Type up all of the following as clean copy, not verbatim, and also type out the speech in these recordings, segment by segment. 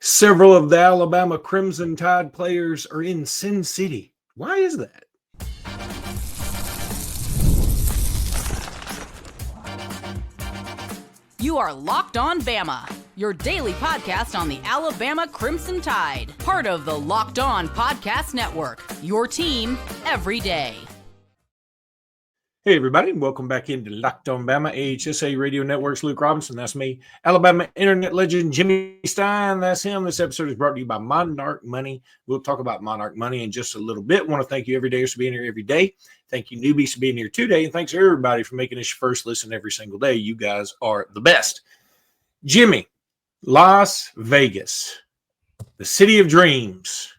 Several of the Alabama Crimson Tide players are in Sin City. Why is that? You are Locked On Bama, your daily podcast on the Alabama Crimson Tide, part of the Locked On Podcast Network, your team every day. Hey, everybody, and welcome back into Locked On Bama, AHSA Radio Network's Luke Robinson. That's me. Alabama internet legend Jimmy Stein. That's him. This episode is brought to you by Monarch Money. We'll talk about Monarch Money in just a little bit. I want to thank you every day for being here every day. Thank you, newbies, for being here today. And thanks, everybody, for making this your first listen every single day. You guys are the best. Jimmy, Las Vegas, the city of dreams.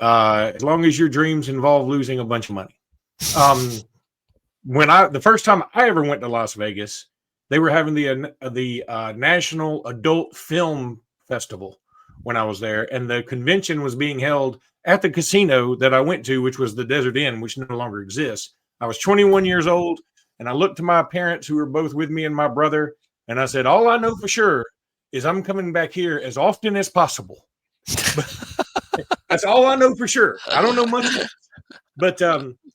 As long as your dreams involve losing a bunch of money. The first time I ever went to Las Vegas, they were having the National Adult Film Festival when I was there, and the convention was being held at the casino that I went to, which was the Desert Inn, which no longer exists. I was 21 years old, and I looked to my parents, who were both with me, and my brother, and I said, all I know for sure is I'm coming back here as often as possible. That's all I know for sure. I don't know much else. But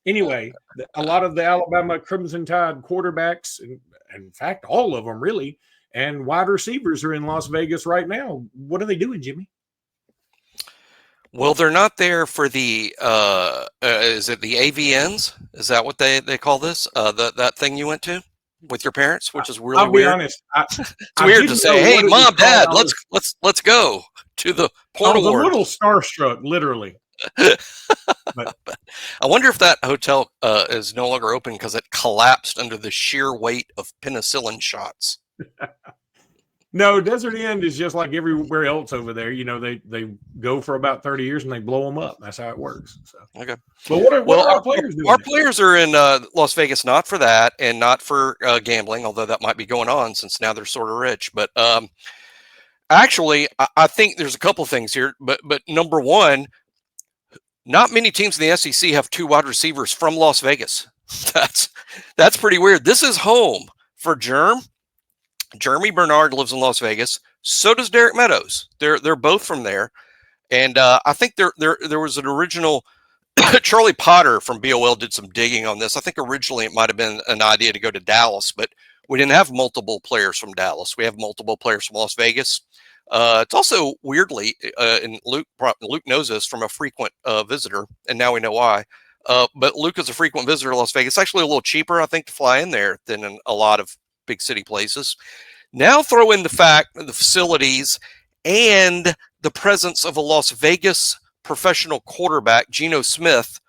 anyway, a lot of the Alabama Crimson Tide quarterbacks, and in fact, all of them really, and wide receivers are in Las Vegas right now. What are they doing, Jimmy? Well, they're not there for the, is it the AVNs? Is that what they call this? That thing you went to with your parents, which is really weird. I'll be honest. It's weird to say, hey, Mom, Dad, let's go to the Port Award. I was a little starstruck, literally. But I wonder if that hotel is no longer open because it collapsed under the sheer weight of penicillin shots. No, Desert Inn is just like everywhere else over there. You know, they go for about 30 years and they blow them up. That's how it works. So. Okay. But what are our players doing? Our players are in Las Vegas, not for that and not for gambling, although that might be going on since now they're sort of rich. But actually, I think there's a couple things here. But number one, not many teams in the SEC have two wide receivers from Las Vegas. That's pretty weird. This is home for Jeremy Bernard lives in Las Vegas. So does Derek Meadows. They're both from there. And I think there was an original Charlie Potter from BOL did some digging on this. I think originally it might have been an idea to go to Dallas, but we didn't have multiple players from Dallas. We have multiple players from Las Vegas. It's also weirdly, and Luke knows this from a frequent visitor, and now we know why. But Luke is a frequent visitor to Las Vegas. It's actually a little cheaper, I think, to fly in there than in a lot of big city places. Now throw in the fact that the facilities and the presence of a Las Vegas professional quarterback, Geno Smith,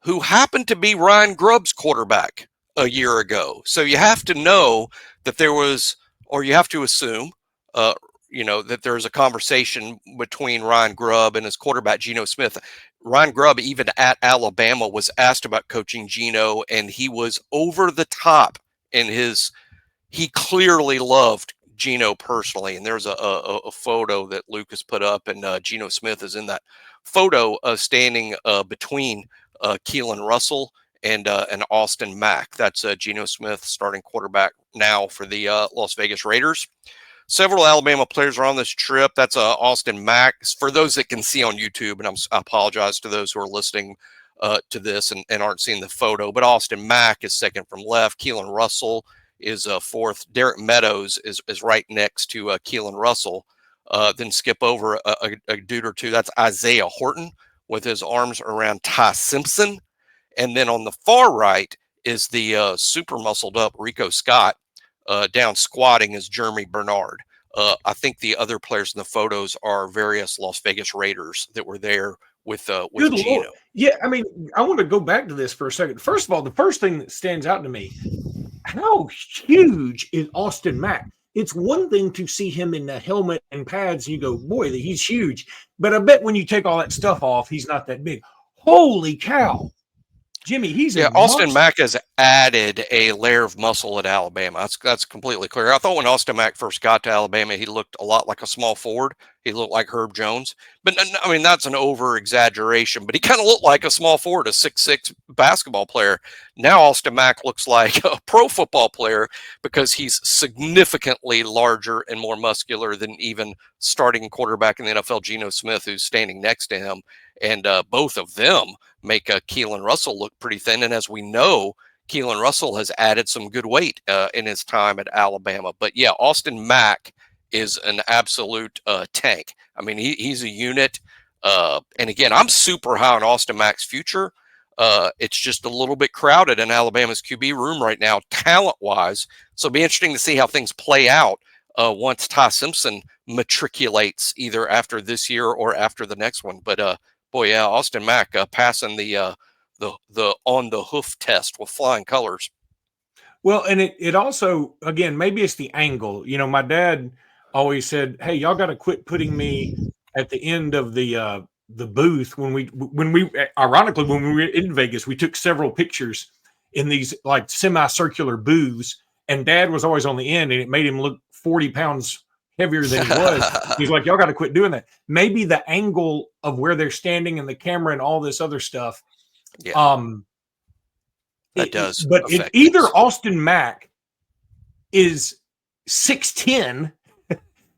who happened to be Ryan Grubb's quarterback a year ago. So you have to know that there was, or you have to assume, that there's a conversation between Ryan Grubb and his quarterback, Geno Smith. Ryan Grubb, even at Alabama, was asked about coaching Geno, and he was over the top in he clearly loved Geno personally. And there's a photo that Lucas put up, and Geno Smith is in that photo standing between Keelan Russell and Austin Mack. That's Geno Smith, starting quarterback now for the Las Vegas Raiders. Several Alabama players are on this trip. That's Austin Mack. For those that can see on YouTube, and I apologize to those who are listening to this and aren't seeing the photo, but Austin Mack is second from left. Keelan Russell is fourth. Derek Meadows is right next to Keelan Russell. Then skip over a dude or two. That's Isaiah Horton with his arms around Ty Simpson. And then on the far right is the super muscled up Rico Scott. Down squatting is Jeremy Bernard. I think the other players in the photos are various Las Vegas Raiders that were there with Geno. Yeah, I mean, I want to go back to this for a second. First of all, the first thing that stands out to me, how huge is Austin Mack? It's one thing to see him in the helmet and pads, and you go, boy, he's huge. But I bet when you take all that stuff off, he's not that big. Holy cow. Jimmy, he's Austin Mack is added a layer of muscle at Alabama. That's completely clear. I thought when Austin Mack first got to Alabama, he looked a lot like a small forward. He looked like Herb Jones. But I mean, that's an over exaggeration, but he kind of looked like a small forward, a 6'6" basketball player. Now Austin Mack looks like a pro football player because he's significantly larger and more muscular than even starting quarterback in the NFL, Geno Smith, who's standing next to him. And both of them make Keelan Russell look pretty thin. And as we know, Keelan Russell has added some good weight in his time at Alabama. But yeah, Austin Mack is an absolute tank. I mean, he's a unit. And again, I'm super high on Austin Mack's future. It's just a little bit crowded in Alabama's QB room right now, talent-wise. So it'll be interesting to see how things play out once Ty Simpson matriculates either after this year or after the next one. But boy, yeah, Austin Mack passing the on the hoof test with flying colors. Well, and it also, again, maybe it's the angle. You know, my dad always said, "Hey, y'all got to quit putting me at the end of the booth." When we ironically, when we were in Vegas, we took several pictures in these like semicircular booths, and Dad was always on the end, and it made him look 40 pounds heavier than he was. He's like, "Y'all got to quit doing that." Maybe the angle of where they're standing and the camera and all this other stuff. Yeah. That does. But either Austin Mack is 6'10"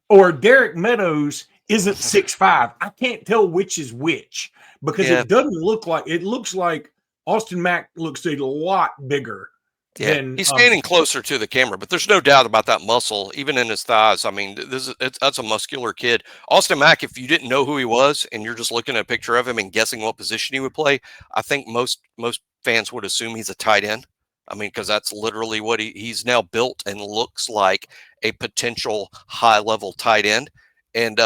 or Derek Meadows isn't 6'5". I can't tell which is which because it doesn't look like it looks like Austin Mack looks a lot bigger. Yeah, he's standing closer to the camera, but there's no doubt about that muscle, even in his thighs. I mean, that's a muscular kid. Austin Mack, if you didn't know who he was and you're just looking at a picture of him and guessing what position he would play, I think most fans would assume he's a tight end. I mean, because that's literally what he's now built and looks like a potential high-level tight end. And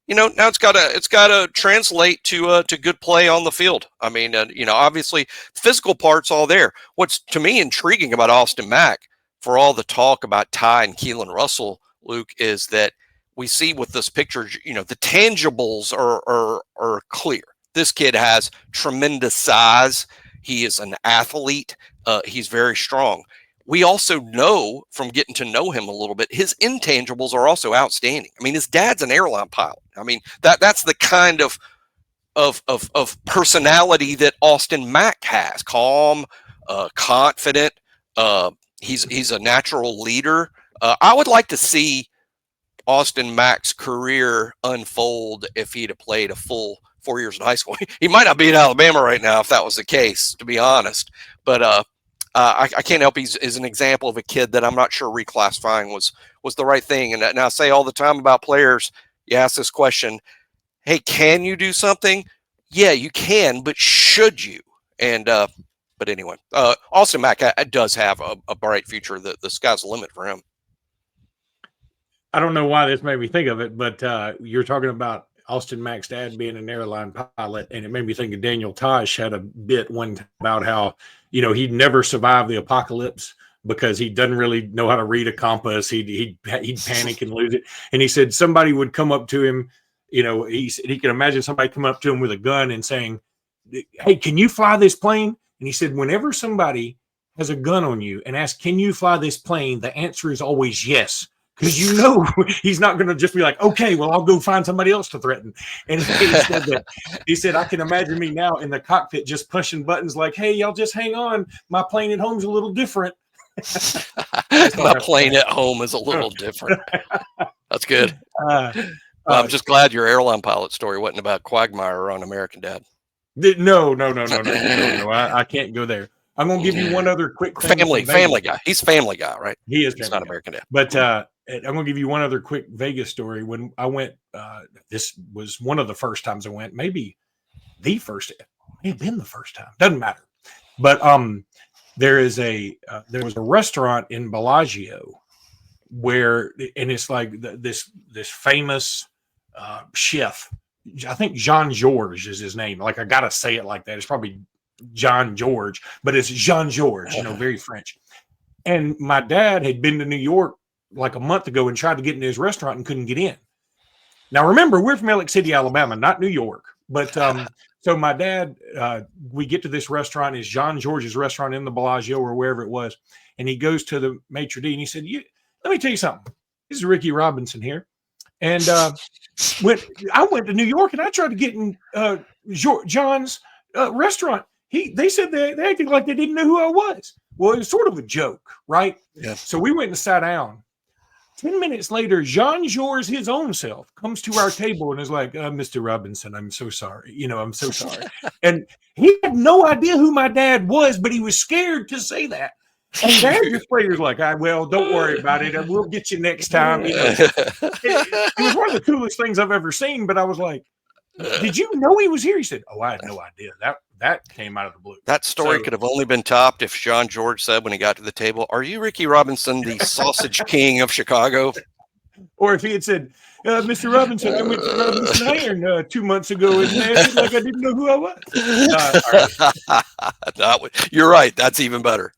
you know, now it's got to translate to good play on the field. I mean, you know, obviously physical part's all there. What's to me intriguing about Austin Mack, for all the talk about Ty and Keelan Russell, Luke, is that we see with this picture, you know, the tangibles are clear. This kid has tremendous size. He is an athlete. He's very strong. We also know from getting to know him a little bit, his intangibles are also outstanding. I mean, his dad's an airline pilot. I mean, that's the kind of personality that Austin Mack has. Calm, confident. He's a natural leader. I would like to see Austin Mack's career unfold if he'd have played a full 4 years in high school. He might not be at Alabama right now if that was the case, to be honest. But I can't help he's an example of a kid that I'm not sure reclassifying was the right thing. And I say all the time about players, you ask this question, hey, can you do something? Yeah, you can, but should you? And but anyway, Austin Mack does have a bright future. The sky's the limit for him. I don't know why this made me think of it, but you're talking about Austin Mack's dad being an airline pilot, and it made me think of Daniel Tosh had a bit one time about how, you know, he'd never survive the apocalypse because he doesn't really know how to read a compass. He'd panic and lose it. And he said somebody would come up to him, you know, he could imagine somebody coming up to him with a gun and saying, "Hey, can you fly this plane?" And he said, whenever somebody has a gun on you and asks, "Can you fly this plane?" the answer is always yes. Because you know he's not going to just be like, "Okay, well, I'll go find somebody else to threaten." And he said, "I can imagine me now in the cockpit just pushing buttons like, 'Hey, y'all just hang on. My plane at home's a little different.'" My plane at home is a little different. That's good. I'm just glad your airline pilot story wasn't about Quagmire on American Dad. No. I can't go there. I'm going to give you one other quick thing. Family Guy. He's Family Guy, right? He is. He's not American Dad. But I'm going to give you one other quick Vegas story. When I went, this was one of the first times I went, maybe the first. It may have been the first time. Doesn't matter. But there was a restaurant in Bellagio where, and it's like this famous chef. I think Jean Georges is his name. Like, I got to say it like that. It's probably John George, but it's Jean Georges, you know, very French. And my dad had been to New York like a month ago and tried to get into his restaurant and couldn't get in. Now, remember, we're from Alex City, Alabama, not New York. But So my dad, we get to this restaurant, it's John George's restaurant in the Bellagio or wherever it was. And he goes to the maitre d' and he said, let me tell you something. This is Ricky Robinson here. And when I went to New York and I tried to get in John's restaurant, they said they acted like they didn't know who I was. Well, it was sort of a joke, right? Yeah. So we went and sat down. 10 minutes later, Jean Georges, his own self, comes to our table and is like, Mr. Robinson, I'm so sorry. I'm so sorry. And he had no idea who my dad was, but he was scared to say that. And Dad just played like, well, don't worry about it. We'll get you next time. It was one of the coolest things I've ever seen, but I was like, did you know he was here? He said, I had no idea. That came out of the blue. That story could have only been topped if Jean George said when he got to the table, "Are you Ricky Robinson, the sausage king of Chicago?" Or if he had said, Mr. Robinson, I went to Robinson Iron 2 months ago and acted like I didn't know who I was. You're right. That's even better.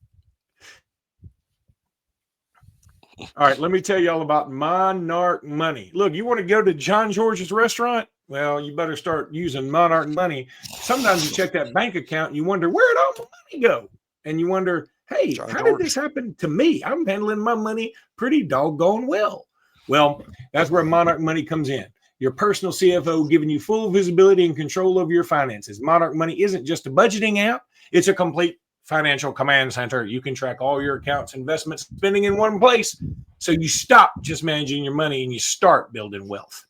All right, let me tell you all about Monarch Money. Look, you want to go to John George's restaurant? Well, you better start using Monarch Money. Sometimes you check that bank account and you wonder, where'd all my money go? And you wonder, hey, how did this happen to me? I'm handling my money pretty doggone well. Well, that's where Monarch Money comes in. Your personal CFO giving you full visibility and control over your finances. Monarch Money isn't just a budgeting app. It's a complete financial command center. You can track all your accounts, investments, spending in one place. So you stop just managing your money and you start building wealth.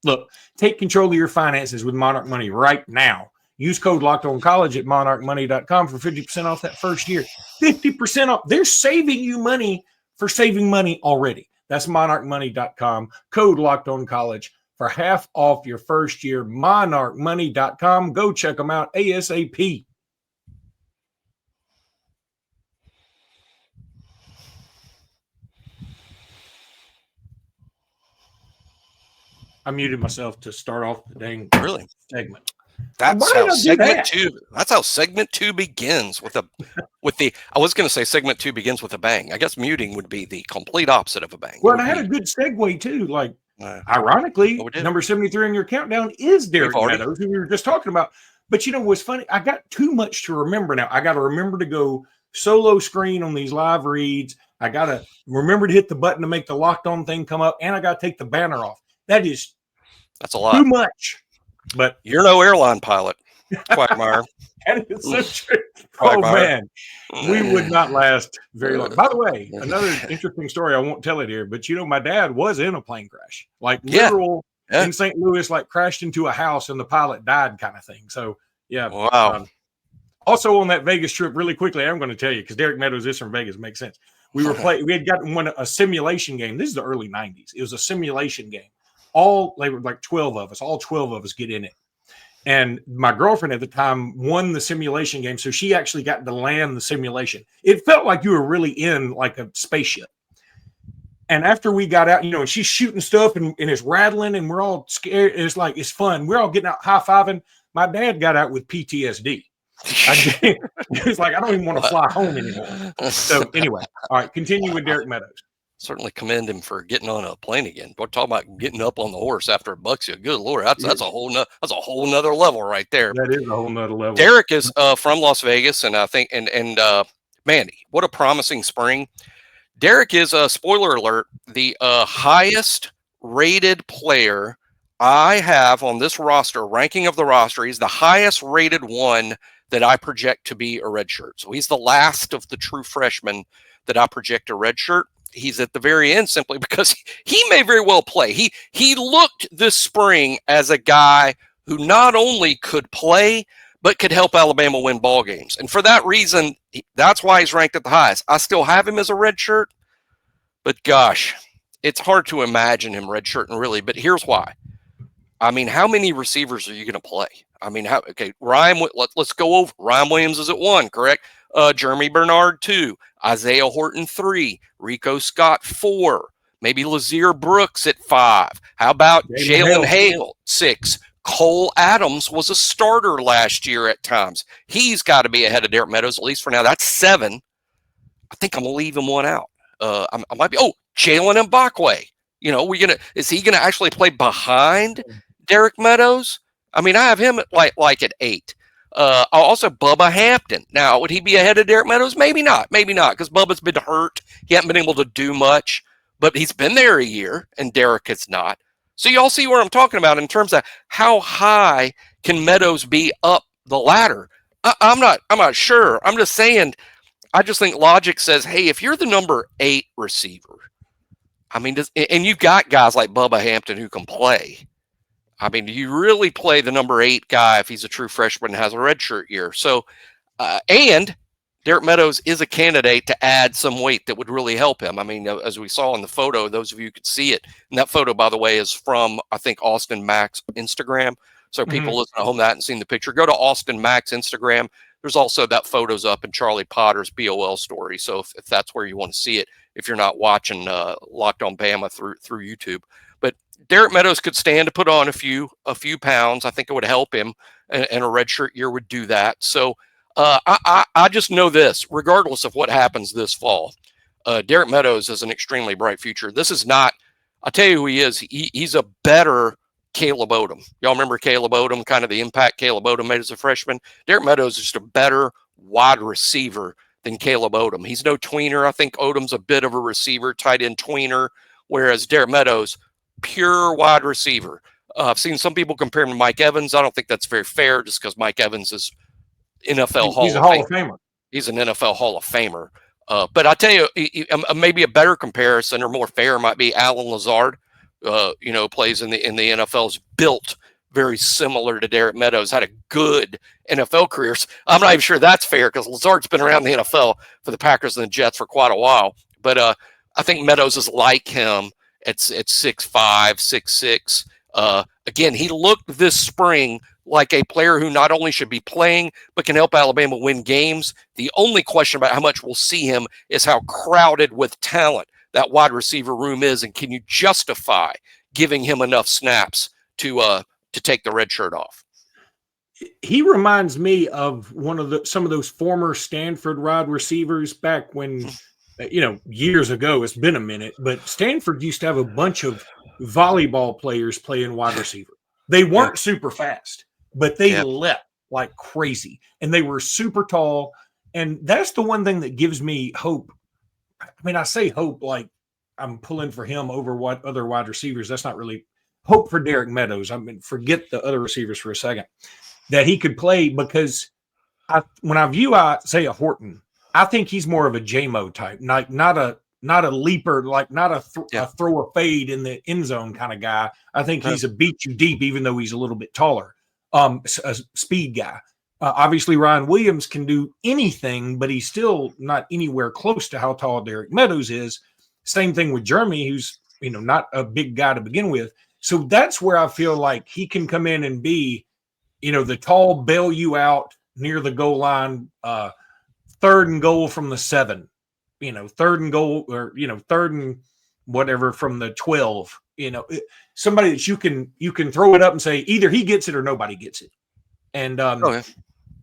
Look, take control of your finances with Monarch Money right now. Use code LOCKEDONCOLLEGE at monarchmoney.com for 50% off that first year. 50% off. They're saving you money for saving money already. That's monarchmoney.com. Code LOCKEDONCOLLEGE for half off your first year. Monarchmoney.com. Go check them out ASAP. I muted myself to start off the dang segment. That's how segment two begins with I was going to say segment two begins with a bang. I guess muting would be the complete opposite of a bang. Well, and I had a good segue too. Like, ironically, number 73 in your countdown is Derek Meadows, who we were just talking about. But what's funny? I got too much to remember now. I got to remember to go solo screen on these live reads. I got to remember to hit the button to make the locked on thing come up, and I got to take the banner off. That's a lot. Too much. But you're no airline pilot, Quagmire. That is so true. Oh, man. We would not last very long. By the way, another interesting story. I won't tell it here, but my dad was in a plane crash, like literal in St. Louis, like crashed into a house and the pilot died kind of thing. So, yeah. Wow. Also on that Vegas trip, really quickly, I'm going to tell you, because Derek Meadows is from Vegas, makes sense. We had gotten a simulation game. This is the early 90s. It was a simulation game. They were like 12 of us. All 12 of us get in it. And my girlfriend at the time won the simulation game, so she actually got to land the simulation. It felt like you were really in like a spaceship. And after we got out, and she's shooting stuff and it's rattling and we're all scared. It's fun. We're all getting out high-fiving. My dad got out with PTSD. He was like, I don't even want to fly home anymore. So anyway, all right, continue with Derek Meadows. Certainly commend him for getting on a plane again. We're talking about getting up on the horse after it bucks you. Good Lord, that's a whole nother level right there. That is a whole nother level. Derek is from Las Vegas, and I think man, what a promising spring. Derek is spoiler alert, the highest rated player I have on this roster, ranking of the roster. He's the highest rated one that I project to be a redshirt. So he's the last of the true freshmen that I project a redshirt. He's at the very end simply because he may very well play. He looked this spring as a guy who not only could play, but could help Alabama win ball games. And for that reason, that's why he's ranked at the highest. I still have him as a redshirt, but gosh, it's hard to imagine him redshirting really. But here's why. I mean, how many receivers are you going to play? I mean, let's go over. Ryan Williams is at 1, correct? Jeremy Bernard 2, Isaiah Horton 3, Rico Scott 4, maybe Lazier Brooks at 5. How about Jalen Hale 6? Cole Adams was a starter last year at times. He's got to be ahead of Derek Meadows, at least for now. That's 7. I think I'm going to leave him one out. I might be. Jalen Mbakwe. Is he going to actually play behind Derek Meadows? I mean, I have him at like at 8. Also, Bubba Hampton. Now, would he be ahead of Derek Meadows? Maybe not, because Bubba's been hurt. He hasn't been able to do much, but he's been there a year, and Derek has not. So y'all see where I'm talking about in terms of how high can Meadows be up the ladder. I'm not sure. I'm just saying, I just think logic says, hey, if you're the number 8 receiver, I mean, and you've got guys like Bubba Hampton who can play. I mean, do you really play the number 8 guy if he's a true freshman and has a redshirt year? So, and Derek Meadows is a candidate to add some weight that would really help him. I mean, as we saw in the photo, those of you could see it. And that photo, by the way, is from, I think, Austin Mack's Instagram. So people listening at home that haven't seen the picture, go to Austin Mack's Instagram. There's also that photo's up in Charlie Potter's BOL story. So if that's where you want to see it, if you're not watching Locked on Bama through YouTube. But Derek Meadows could stand to put on a few pounds. I think it would help him, and a redshirt year would do that. So I just know this, regardless of what happens this fall, Derek Meadows has an extremely bright future. This is not, I'll tell you who he is. He's a better Caleb Odom. Y'all remember Caleb Odom, kind of the impact Caleb Odom made as a freshman? Derek Meadows is just a better wide receiver than Caleb Odom. He's no tweener. I think Odom's a bit of a receiver, tight end tweener, whereas Derek Meadows, pure wide receiver. I've seen some people compare him to Mike Evans. I don't think that's very fair just because Mike Evans is NFL Hall of Famer. He's an NFL Hall of Famer. But I tell you, maybe a better comparison or more fair might be Alan Lazard. Plays in the NFL, is built very similar to Derek Meadows, had a good NFL career. I'm not even sure that's fair because Lazard's been around the NFL for the Packers and the Jets for quite a while. But I think Meadows is like him at 6'5", 6'6". Again, he looked this spring like a player who not only should be playing, but can help Alabama win games. The only question about how much we'll see him is how crowded with talent that wide receiver room is, and can you justify giving him enough snaps to take the red shirt off? He reminds me of some of those former Stanford wide receivers back when, years ago. It's been a minute, but Stanford used to have a bunch of volleyball players playing wide receiver. They weren't super fast, but they leapt like crazy, and they were super tall. And that's the one thing that gives me hope. I mean, I say hope like I'm pulling for him over what other wide receivers. That's not really hope for Derek Meadows. I mean, forget the other receivers for a second, that he could play, because when I say a Horton, I think he's more of a J-Mo type, not a leaper, like not a throw a fade in the end zone kind of guy. I think he's a beat you deep, even though he's a little bit taller, a speed guy. Obviously, Ryan Williams can do anything, but he's still not anywhere close to how tall Derek Meadows is. Same thing with Jeremy, who's not a big guy to begin with. So that's where I feel like he can come in and be, the tall, bail you out near the goal line, 3rd and goal from the 7, 3rd and goal, or 3rd and whatever from the 12. Somebody that you can throw it up and say either he gets it or nobody gets it. And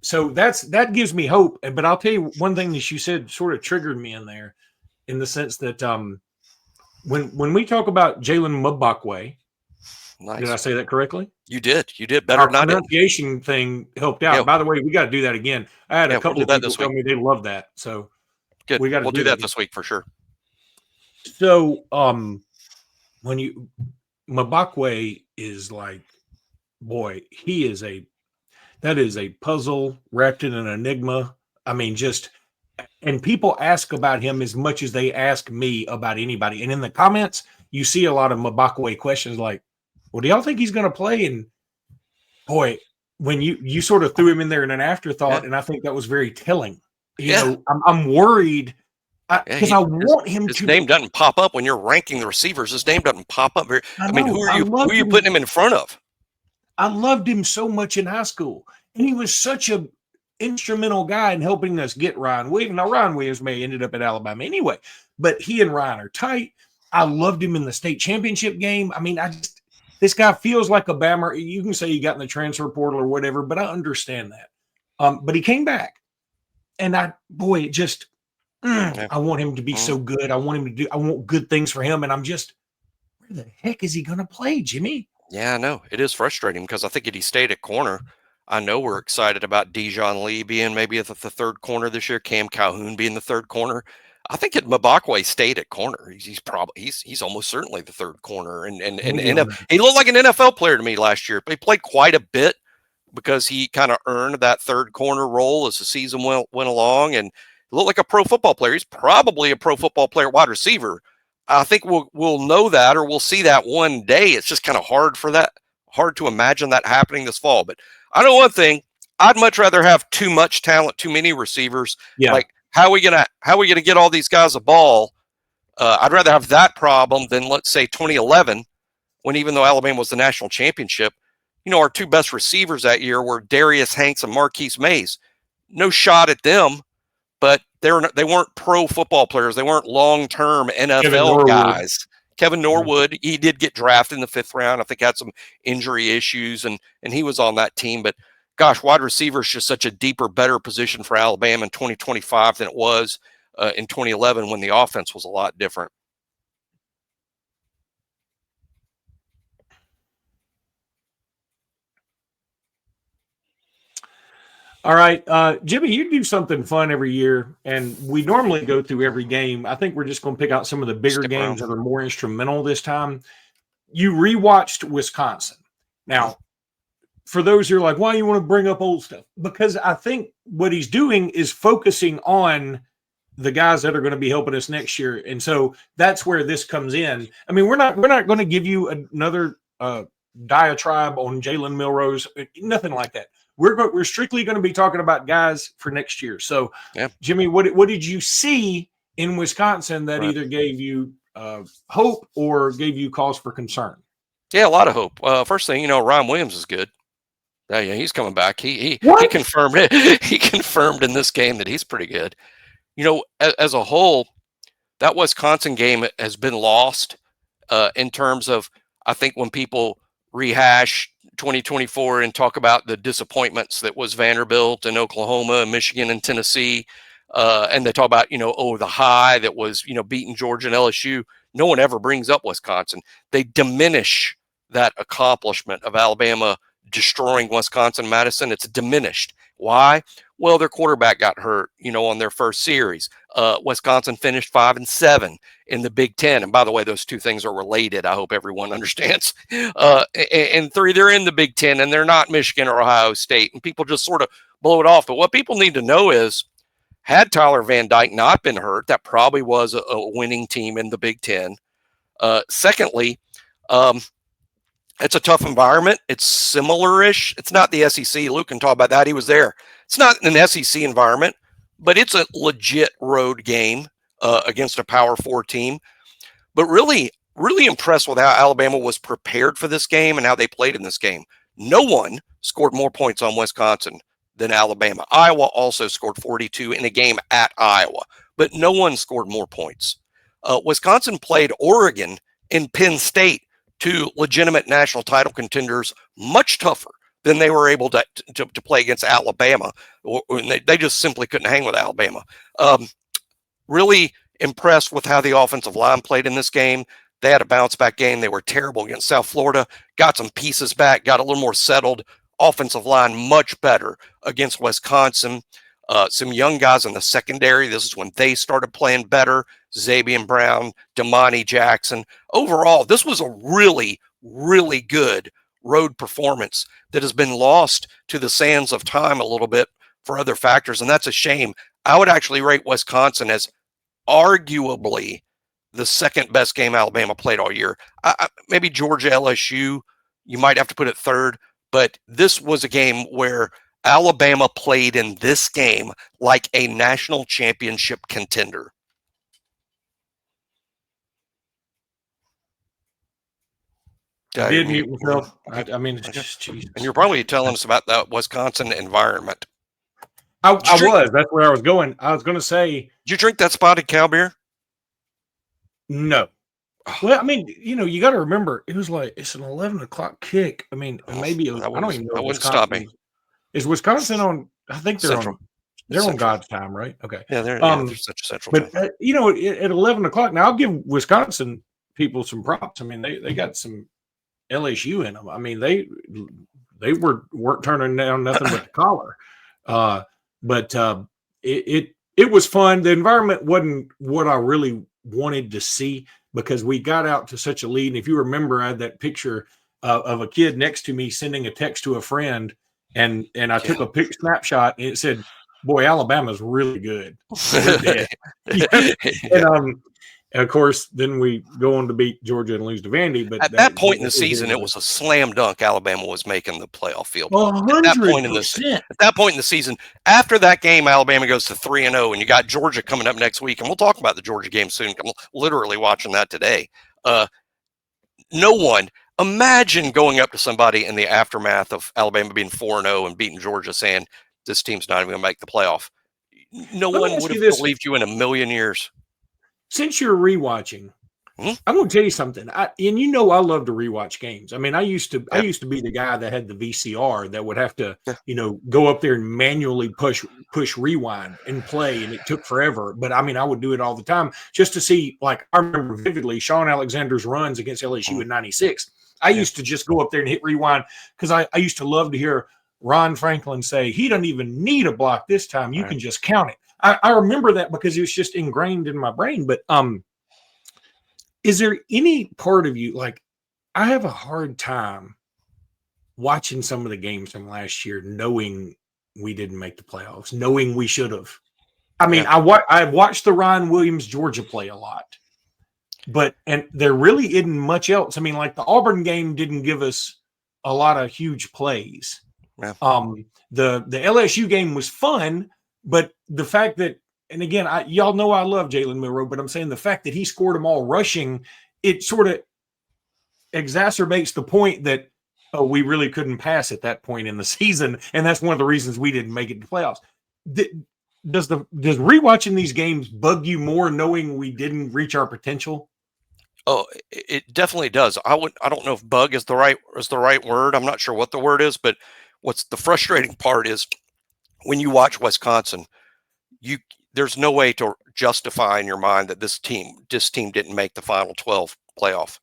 so that gives me hope. But I'll tell you one thing that you said sort of triggered me in there, in the sense that when we talk about Jalen Mbakwe, nice. Did I say that correctly? You did better. Our pronunciation thing helped out. Yeah. By the way, we got to do that again. I had a couple of people tell me they love that. So good. We'll do that this week for sure. So when Mbakwe is like, boy, that is a puzzle wrapped in an enigma. I mean, and people ask about him as much as they ask me about anybody. And in the comments, you see a lot of Mbakwe questions like, well, do y'all think he's going to play? And boy, when you sort of threw him in there in an afterthought, and I think that was very telling. I'm worried because I want him his name doesn't pop up when you're ranking the receivers. His name doesn't pop up. I mean, who are you putting him in front of? I loved him so much in high school, and he was such a instrumental guy in helping us get Ryan Williams. Now, Ryan Williams may have ended up at Alabama anyway, but he and Ryan are tight. I loved him in the state championship game. I mean, this guy feels like a Bama. You can say he got in the transfer portal or whatever, but I understand that. But he came back, and I want him to be so good. I want good things for him, and I'm just, where the heck is he going to play, Jimmy? Yeah, I know. It is frustrating because I think if he stayed at corner, I know we're excited about Dijon Lee being maybe at the third corner this year, Cam Calhoun being the third corner. I think if Mbakwe stayed at corner, he's almost certainly the third corner. And he looked like an NFL player to me last year. He played quite a bit because he kind of earned that third corner role as the season went along, and looked like a pro football player. He's probably a pro football player, wide receiver. I think we'll know that, or we'll see that one day. It's just kind of hard to imagine that happening this fall. But I know one thing: I'd much rather have too much talent, too many receivers. Yeah. Like how are we gonna get all these guys a ball? I'd rather have that problem than, let's say, 2011, when even though Alabama was the national championship, our two best receivers that year were Darius Hanks and Marquise Mays. No shot at them, but they weren't pro football players. They weren't long-term NFL guys. Kevin Norwood, he did get drafted in the 5th round. I think had some injury issues, and he was on that team. But gosh, wide receiver is just such a deeper, better position for Alabama in 2025 than it was in 2011 when the offense was a lot different. All right, Jimmy, you do something fun every year, and we normally go through every game. I think we're just going to pick out some of the bigger games that are more instrumental this time. You rewatched Wisconsin. Now, for those who are like, why you want to bring up old stuff? Because I think what he's doing is focusing on the guys that are going to be helping us next year, and so that's where this comes in. I mean, we're not going to give you another diatribe on Jalen Milrose, nothing like that. We're strictly going to be talking about guys for next year. So, yeah. Jimmy, what did you see in Wisconsin that either gave you hope or gave you cause for concern? Yeah, a lot of hope. First thing, Ryan Williams is good. Yeah, he's coming back. He confirmed it. He confirmed in this game that he's pretty good. As a whole, that Wisconsin game has been lost in terms of, I think, when people rehash 2024 and talk about the disappointments that was Vanderbilt and Oklahoma and Michigan and Tennessee. And they talk about, the high that was, beating Georgia and LSU. No one ever brings up Wisconsin. They diminish that accomplishment of Alabama destroying Wisconsin-Madison. It's diminished. Why? Well, their quarterback got hurt, on their first series. Wisconsin finished 5-7 in the Big Ten. And by the way, those two things are related. I hope everyone understands. And 3, they're in the Big Ten, and they're not Michigan or Ohio State. And people just sort of blow it off. But what people need to know is, had Tyler Van Dyke not been hurt, that probably was a winning team in the Big Ten. Secondly, it's a tough environment. It's similar-ish. It's not the SEC. Luke can talk about that. He was there. It's not an SEC environment, but it's a legit road game against a Power 4 team. But really, really impressed with how Alabama was prepared for this game and how they played in this game. No one scored more points on Wisconsin than Alabama. Iowa also scored 42 in a game at Iowa, but no one scored more points. Wisconsin played Oregon and Penn State, two legitimate national title contenders, much tougher than they were able to play against Alabama. They just simply couldn't hang with Alabama. Really impressed with how the offensive line played in this game. They had a bounce back game. They were terrible against South Florida, got some pieces back, got a little more settled. Offensive line much better against Wisconsin. Some young guys in the secondary. This is when they started playing better. Zabian Brown, Damani Jackson. Overall, this was a really, really good road performance that has been lost to the sands of time a little bit for other factors, and that's a shame. I would actually rate Wisconsin as arguably the second best game Alabama played all year. Maybe Georgia, LSU, you might have to put it third, but this was a game where Alabama played in this game like a national championship contender. I did mute myself. I mean, it's just Jesus. And you're probably telling us about the Wisconsin environment. I was. That's where I was going. I was going to say. Did you drink that spotted cow beer? No. Well, I mean, you got to remember, it was like, it's an 11 o'clock kick. I mean, maybe I don't even know. That wouldn't stop me. Is Wisconsin on? I think they're Central. They're Central. On God's time, right? Okay. Yeah, they're such a Central but, time. At 11 o'clock, now I'll give Wisconsin people some props. I mean, they got some LSU in them. I mean, they weren't turning down nothing but the collar. But it was fun. The environment wasn't what I really wanted to see because we got out to such a lead. And if you remember, I had that picture of a kid next to me sending a text to a friend, and I took a snapshot, and it said, "Boy, Alabama's really good." And of course, then we go on to beat Georgia and lose to Vandy. But at that point in the season, it was a slam dunk. Alabama was making the playoff field. 100%. At that point in the season, after that game, Alabama goes to 3-0, and you got Georgia coming up next week, and we'll talk about the Georgia game soon. I'm literally watching that today. No one imagine going up to somebody in the aftermath of Alabama being 4-0 and beating Georgia, saying this team's not even going to make the playoff. No one would have believed you in a million years. Since you're rewatching, I'm going to tell you something. I love to rewatch games. I mean, I used to be the guy that had the VCR that would have to, go up there and manually push rewind and play, and it took forever. But I mean, I would do it all the time just to see. Like, I remember vividly Sean Alexander's runs against LSU in '96. I used to just go up there and hit rewind because I used to love to hear Ron Franklin say, "He doesn't even need a block this time. You can just count it." I remember that because it was just ingrained in my brain. But is there any part of you, like, I have a hard time watching some of the games from last year knowing we didn't make the playoffs, knowing we should have. I mean, I watched the Ryan Williams Georgia play a lot, and there really isn't much else. I mean, like the Auburn game didn't give us a lot of huge plays. Yeah. The LSU game was fun, but the fact that, and again, y'all know I love Jalen Milroe, but I'm saying the fact that he scored them all rushing, it sort of exacerbates the point that we really couldn't pass at that point in the season, and that's one of the reasons we didn't make it to playoffs. Does rewatching these games bug you more, knowing we didn't reach our potential? Oh, it definitely does. I don't know if bug is the right word. I'm not sure what the word is, but what's the frustrating part is when you watch Wisconsin, there's no way to justify in your mind that this team didn't make the Final 12 playoff.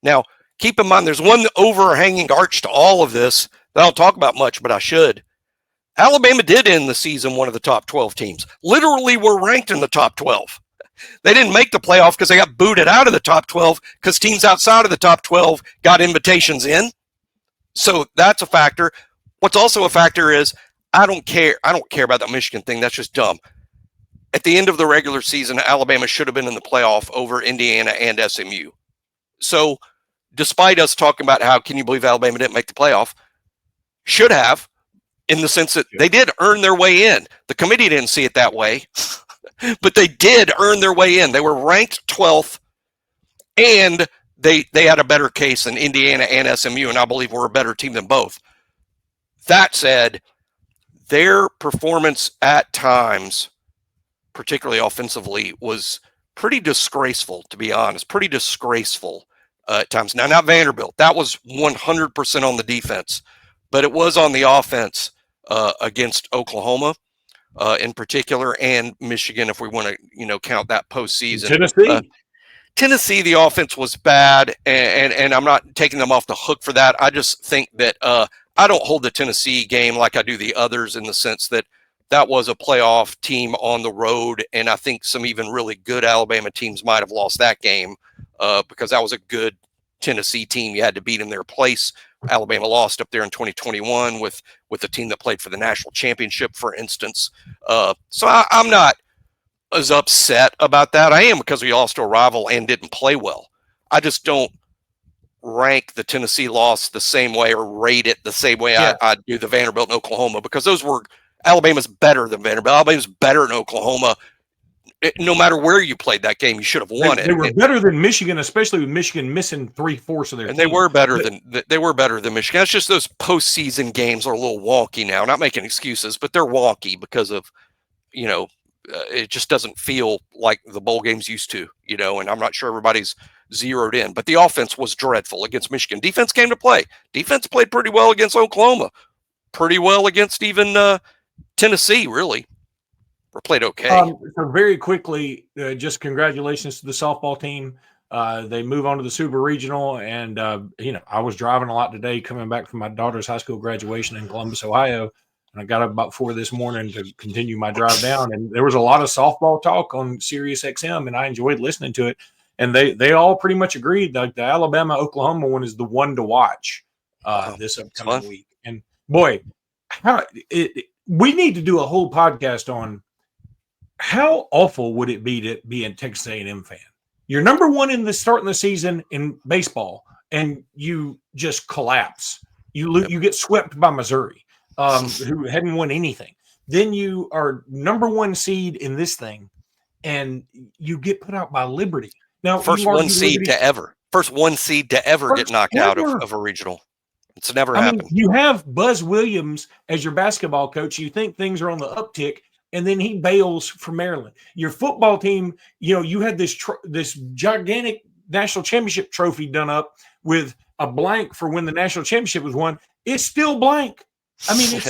Now, keep in mind, there's one overhanging arch to all of this that I don't talk about much, but I should. Alabama did end the season one of the top 12 teams. Literally were ranked in the top 12. They didn't make the playoff because they got booted out of the top 12 because teams outside of the top 12 got invitations in. So that's a factor. What's also a factor is I don't care about that Michigan thing. That's just dumb. At the end of the regular season, Alabama should have been in the playoff over Indiana and SMU. So despite us talking about how can you believe Alabama didn't make the playoff, should have, in the sense that they did earn their way in. The committee didn't see it that way, but they did earn their way in. They were ranked 12th, and they had a better case than Indiana and SMU, and I believe we're a better team than both. That said, their performance at times, particularly offensively, was pretty disgraceful, to be honest. Pretty disgraceful at times. Now, not Vanderbilt. That was 100% on the defense, but it was on the offense against Oklahoma in particular, and Michigan, if we want to, count that postseason. Tennessee, the offense was bad, and I'm not taking them off the hook for that. I just think that I don't hold the Tennessee game like I do the others, in the sense that that was a playoff team on the road, and I think some even really good Alabama teams might have lost that game because that was a good Tennessee team. You had to beat in their place. Alabama lost up there in 2021 with a team that played for the national championship, for instance. So I'm not as upset about that. I am, because we lost to a rival and didn't play well. I just don't rank the Tennessee loss the same way or rate it the same way I do the Vanderbilt and Oklahoma, because those were Alabama's better than Vanderbilt. Alabama's better than Oklahoma. No matter where you played that game, you should have won it. They were better than Michigan, especially with Michigan missing 3/4 of their team. They were better than Michigan. It's just those postseason games are a little wonky now. Not making excuses, but they're wonky because of, it just doesn't feel like the bowl games used to, and I'm not sure everybody's zeroed in. But the offense was dreadful against Michigan. Defense came to play. Defense played pretty well against Oklahoma. Pretty well against even Tennessee, really. Or played okay. So very quickly, just congratulations to the softball team. They move on to the Super Regional, and I was driving a lot today, coming back from my daughter's high school graduation in Columbus, Ohio, and I got up about 4 this morning to continue my drive down. And there was a lot of softball talk on Sirius XM, and I enjoyed listening to it. And they all pretty much agreed like the Alabama-Oklahoma one is the one to watch this upcoming week. And boy, we need to do a whole podcast on how awful would it be to be a Texas A&M fan. You're number one in the starting the season in baseball, and you just collapse. You get swept by Missouri, who hadn't won anything. Then you are number one seed in this thing, and you get put out by Liberty. Now, first one seed to ever get knocked out of a regional. It's never happened. You have Buzz Williams as your basketball coach. You think things are on the uptick, and then he bails for Maryland. Your football team, you had this gigantic national championship trophy done up with a blank for when the national championship was won. It's still blank. I mean,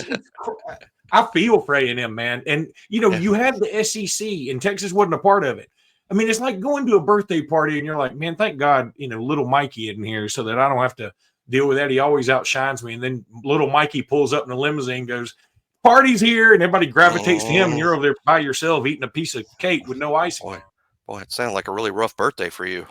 I feel for A&M, man. And, you had the SEC, and Texas wasn't a part of it. I mean, it's like going to a birthday party, and you're like, man, thank God, little Mikey in here so that I don't have to deal with that. He always outshines me. And then little Mikey pulls up in a limousine, goes, party's here, and everybody gravitates to him, and you're over there by yourself eating a piece of cake with no icing. Boy, it sounded like a really rough birthday for you.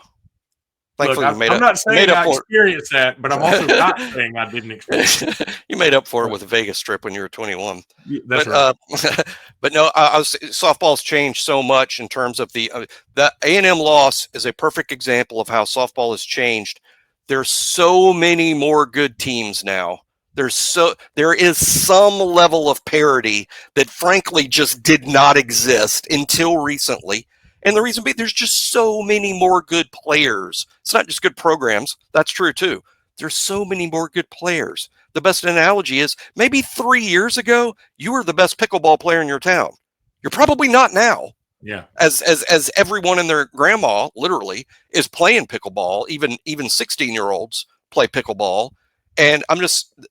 Look, I'm not saying I experienced that, but I'm also not saying I didn't experience it. You made up for it with a Vegas trip when you were 21. That's right. But no, softball's changed so much in terms of the A&M loss is a perfect example of how softball has changed. There's so many more good teams now. There is some level of parity that frankly just did not exist until recently. And the reason being, there's just so many more good players. It's not just good programs. That's true too. There's so many more good players. The best analogy is maybe 3 years ago, you were the best pickleball player in your town. You're probably not now. Yeah. As everyone and their grandma literally is playing pickleball, even 16-year-olds play pickleball. And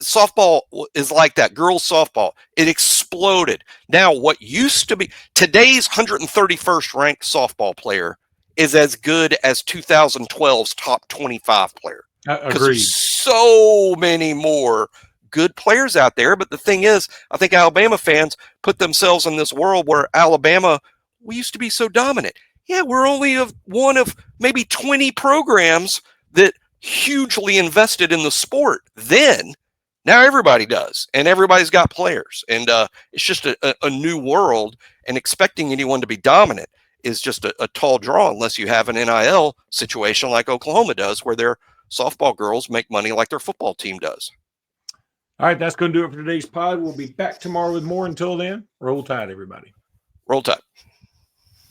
softball is like that. Girls softball, it exploded. Now, what used to be today's 131st ranked softball player is as good as 2012's top 25 player. Agreed. So many more good players out there. But the thing is, I think Alabama fans put themselves in this world where Alabama, we used to be so dominant. Yeah, we're only one of maybe 20 programs that hugely invested in the sport. Then now everybody does, and everybody's got players, and it's just a new world, and expecting anyone to be dominant is just a tall draw unless you have an NIL situation like Oklahoma does, where their softball girls make money like their football team does. All right, that's going to do it for today's pod. We'll be back tomorrow with more. Until then, roll tide, everybody. Roll tide.